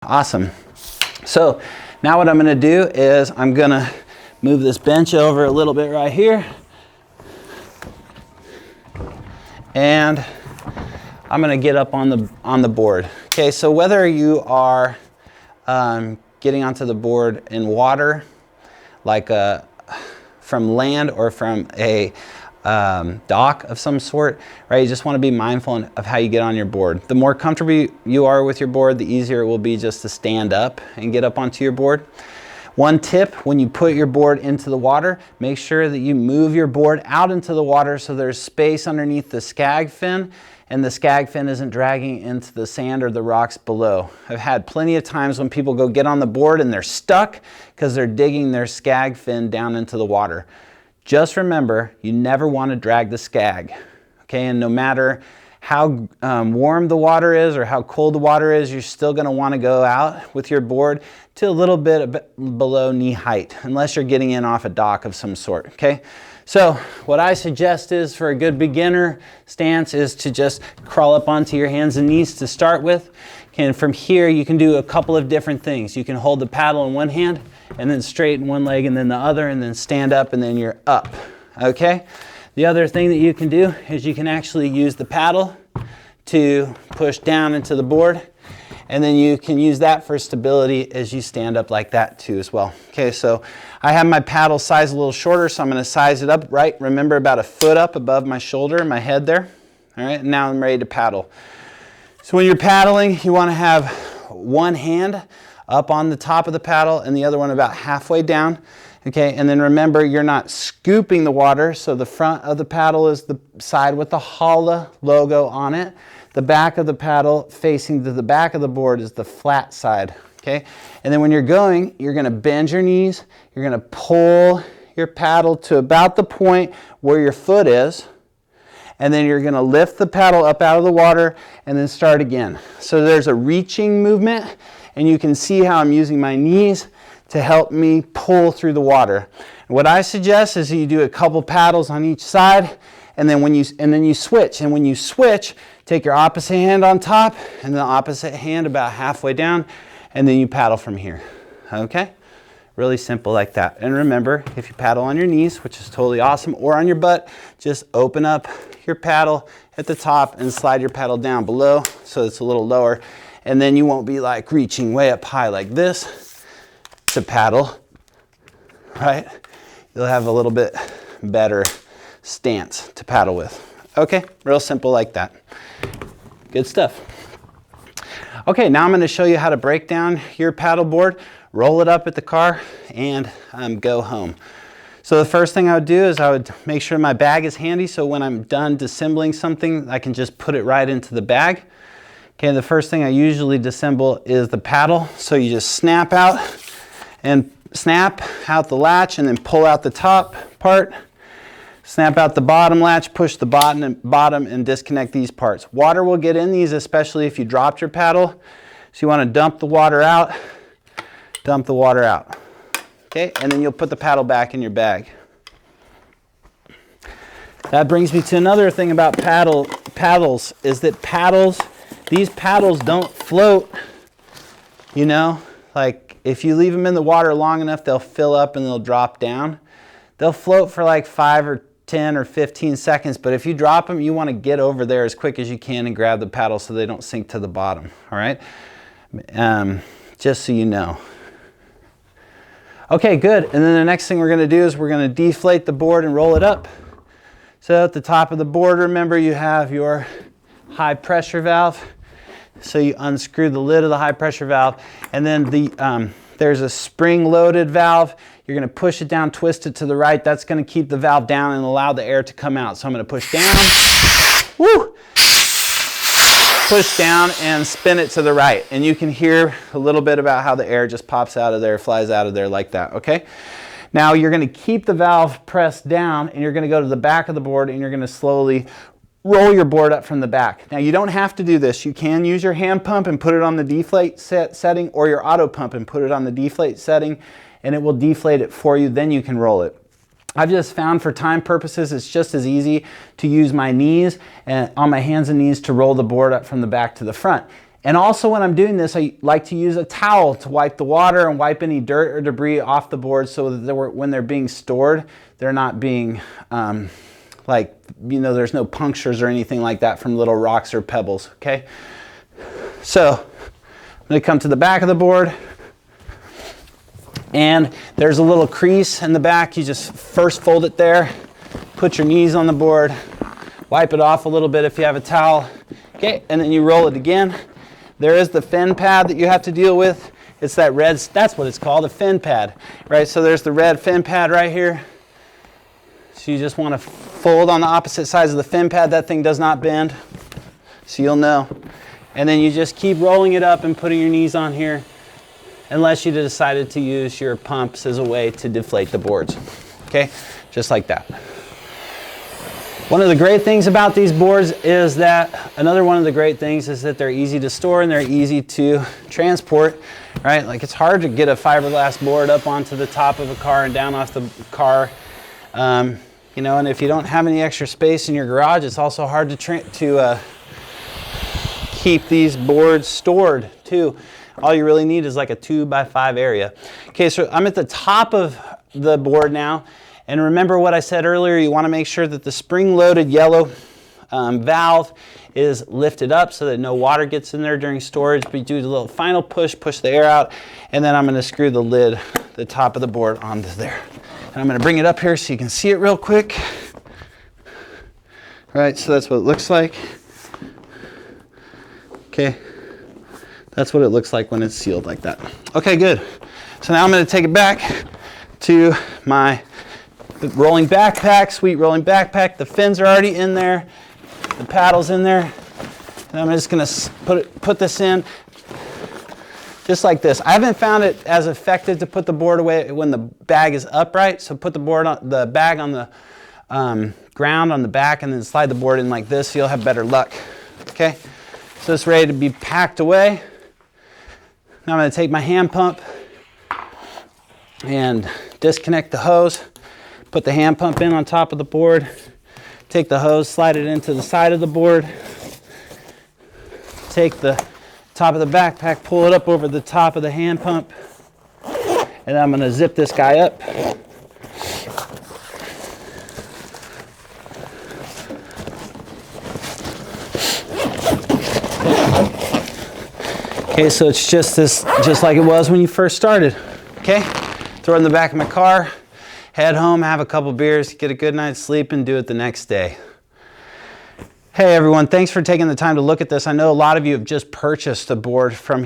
Awesome. So now what I'm going to do is I'm going to move this bench over a little bit right here. And I'm going to get up on the board. Okay, so whether you are getting onto the board in water, like from land or from a dock of some sort, right? You just want to be mindful of how you get on your board. The more comfortable you are with your board, the easier it will be just to stand up and get up onto your board. One tip, when you put your board into the water, make sure that you move your board out into the water so there's space underneath the skag fin and the skag fin isn't dragging into the sand or the rocks below. I've had plenty of times when people go get on the board and they're stuck because they're digging their skag fin down into the water. Just remember, you never want to drag the skag, okay? And no matter how warm the water is or how cold the water is, you're still going to want to go out with your board to a little bit below knee height, unless you're getting in off a dock of some sort, okay? So what I suggest is, for a good beginner stance, is to just crawl up onto your hands and knees to start with. And from here, you can do a couple of different things. You can hold the paddle in one hand and then straighten one leg and then the other, and then stand up and then you're up, okay? The other thing that you can do is you can actually use the paddle to push down into the board, and then you can use that for stability as you stand up like that too as well. Okay, so I have my paddle sized a little shorter, so I'm going to size it up, right? Remember, about a foot up above my shoulder, my head there. All right, and now I'm ready to paddle. So when you're paddling, you want to have one hand up on the top of the paddle and the other one about halfway down. Okay, and then remember, you're not scooping the water, so the front of the paddle is the side with the Hala logo on it. The back of the paddle facing to the back of the board is the flat side, okay? And then when you're going to bend your knees, you're going to pull your paddle to about the point where your foot is, and then you're going to lift the paddle up out of the water and then start again. So there's a reaching movement, and you can see how I'm using my knees to help me pull through the water. And what I suggest is you do a couple paddles on each side, and then you switch. And when you switch, take your opposite hand on top and the opposite hand about halfway down, and then you paddle from here. Okay? Really simple like that. And remember, if you paddle on your knees, which is totally awesome, or on your butt, just open up your paddle at the top and slide your paddle down below so it's a little lower, and then you won't be like reaching way up high like this to paddle, right? You'll have a little bit better stance to paddle with. Okay, real simple like that. Good stuff. Okay, now I'm going to show you how to break down your paddle board, roll it up at the car, and go home. So the first thing I would do is I would make sure my bag is handy, so when I'm done disassembling something, I can just put it right into the bag. Okay, the first thing I usually disassemble is the paddle. So you just snap out the latch and then pull out the top part. Snap out the bottom latch, push the bottom and disconnect these parts. Water will get in these, especially if you dropped your paddle. So you want to dump the water out. Okay, and then you'll put the paddle back in your bag. That brings me to another thing about paddles, is that these paddles don't float, you know, like if you leave them in the water long enough, they'll fill up and they'll drop down. They'll float for like 5 or 10 or 15 seconds, but if you drop them, you want to get over there as quick as you can and grab the paddle so they don't sink to the bottom, all right? Just so you know. Okay, good. And then the next thing we're going to do is we're going to deflate the board and roll it up. So at the top of the board, remember, you have your high pressure valve. So you unscrew the lid of the high pressure valve, and then there's a spring loaded valve. You're going to push it down, twist it to the right. That's going to keep the valve down and allow the air to come out. So I'm going to push down, woo, push down and spin it to the right. And you can hear a little bit about how the air just pops out of there, flies out of there like that, okay? Now you're going to keep the valve pressed down, and you're going to go to the back of the board, and you're going to slowly roll your board up from the back. Now you don't have to do this. You can use your hand pump and put it on the deflate setting, or your auto pump and put it on the deflate setting, and it will deflate it for you. Then you can roll it. I've just found for time purposes, it's just as easy to use my knees and on my hands and knees to roll the board up from the back to the front. And also when I'm doing this, I like to use a towel to wipe the water and wipe any dirt or debris off the board so that when they're being stored, they're not being there's no punctures or anything like that from little rocks or pebbles, okay? So I'm gonna come to the back of the board, and there's a little crease in the back. You just first fold it there, put your knees on the board, wipe it off a little bit if you have a towel, okay? And then you roll it again. There is the fin pad that you have to deal with. It's that red, that's what it's called, a fin pad, right? So there's the red fin pad right here. So you just want to fold on the opposite sides of the fin pad. That thing does not bend, so you'll know. And then you just keep rolling it up and putting your knees on here, unless you decided to use your pumps as a way to deflate the boards, okay? Just like that. One of the great things about these boards is that, another one of the great things is that they're easy to store and they're easy to transport, right? Like, it's hard to get a fiberglass board up onto the top of a car and down off the car. You know, and if you don't have any extra space in your garage, it's also hard to keep these boards stored too. All you really need is like a 2x5 area. Okay, so I'm at the top of the board now. And remember what I said earlier, you want to make sure that the spring-loaded yellow valve is lifted up so that no water gets in there during storage. But you do the little final push the air out, and then I'm going to screw the lid, the top of the board, onto there. And I'm going to bring it up here so you can see it real quick. All right, so that's what it looks like. Okay, that's what it looks like when it's sealed like that. Okay, good. So now I'm going to take it back to my rolling backpack, sweet rolling backpack. The fins are already in there. The paddle's in there. And I'm just going to put this in just like this. I haven't found it as effective to put the board away when the bag is upright. So put the bag on the ground on the back and then slide the board in like this so you'll have better luck. Okay? So it's ready to be packed away. Now I'm going to take my hand pump and disconnect the hose. Put the hand pump in on top of the board. Take the hose, slide it into the side of the board. Take the top of the backpack, pull it up over the top of the hand pump. And I'm going to zip this guy up. Okay, so it's just like it was when you first started. Okay, throw it in the back of my car. Head home, have a couple beers, get a good night's sleep, and do it the next day. Hey everyone, thanks for taking the time to look at this. I know a lot of you have just purchased a board from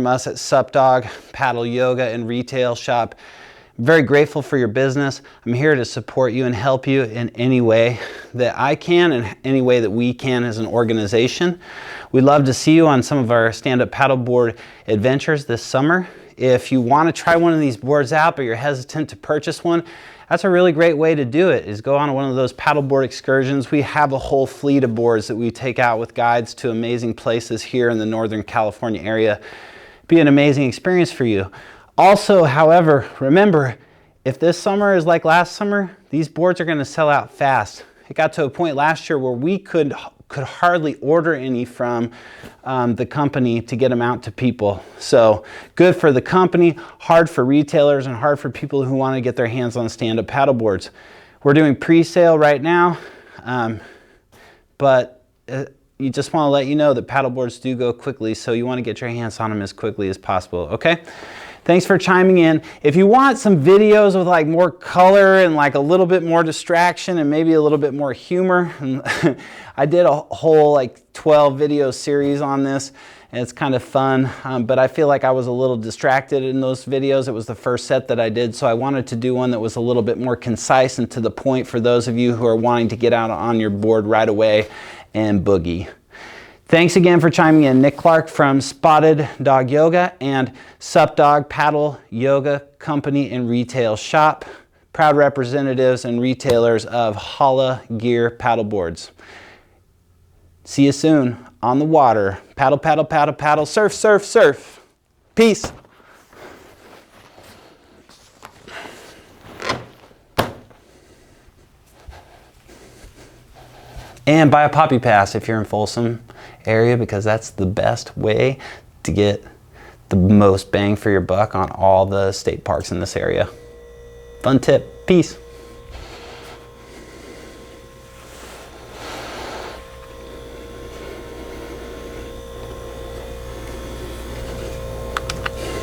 us at SUP Paddle Yoga and Retail Shop. I'm very grateful for your business. I'm here to support you and help you in any way that I can and any way that we can as an organization. We'd love to see you on some of our stand-up paddleboard adventures this summer. If you want to try one of these boards out but you're hesitant to purchase one, that's a really great way to do it, is go on one of those paddleboard excursions. We have a whole fleet of boards that we take out with guides to amazing places here in the Northern California area. Be an amazing experience for you. Also, however, remember, if this summer is like last summer, these boards are going to sell out fast. It got to a point last year where we could hardly order any from the company to get them out to people. So good for the company, hard for retailers, and hard for people who want to get their hands on stand-up paddle boards. We're doing pre-sale right now, but you just want to let you know that paddle boards do go quickly, so you want to get your hands on them as quickly as possible, okay? Thanks for chiming in. If you want some videos with like more color and like a little bit more distraction and maybe a little bit more humor, I did a whole like 12 video series on this, and it's kind of fun, but I feel like I was a little distracted in those videos. It was the first set that I did, so I wanted to do one that was a little bit more concise and to the point for those of you who are wanting to get out on your board right away and boogie. Thanks again for chiming in. Nick Clark from Spotted Dog Yoga and SUP Paddle Yoga Company and Retail Shop, proud representatives and retailers of Hala Gear paddle boards. See you soon on the water. Paddle, paddle, paddle, paddle, surf, surf, surf. Peace. And buy a Poppy Pass if you're in Folsom area because that's the best way to get the most bang for your buck on all the state parks in this area. Fun tip. Peace.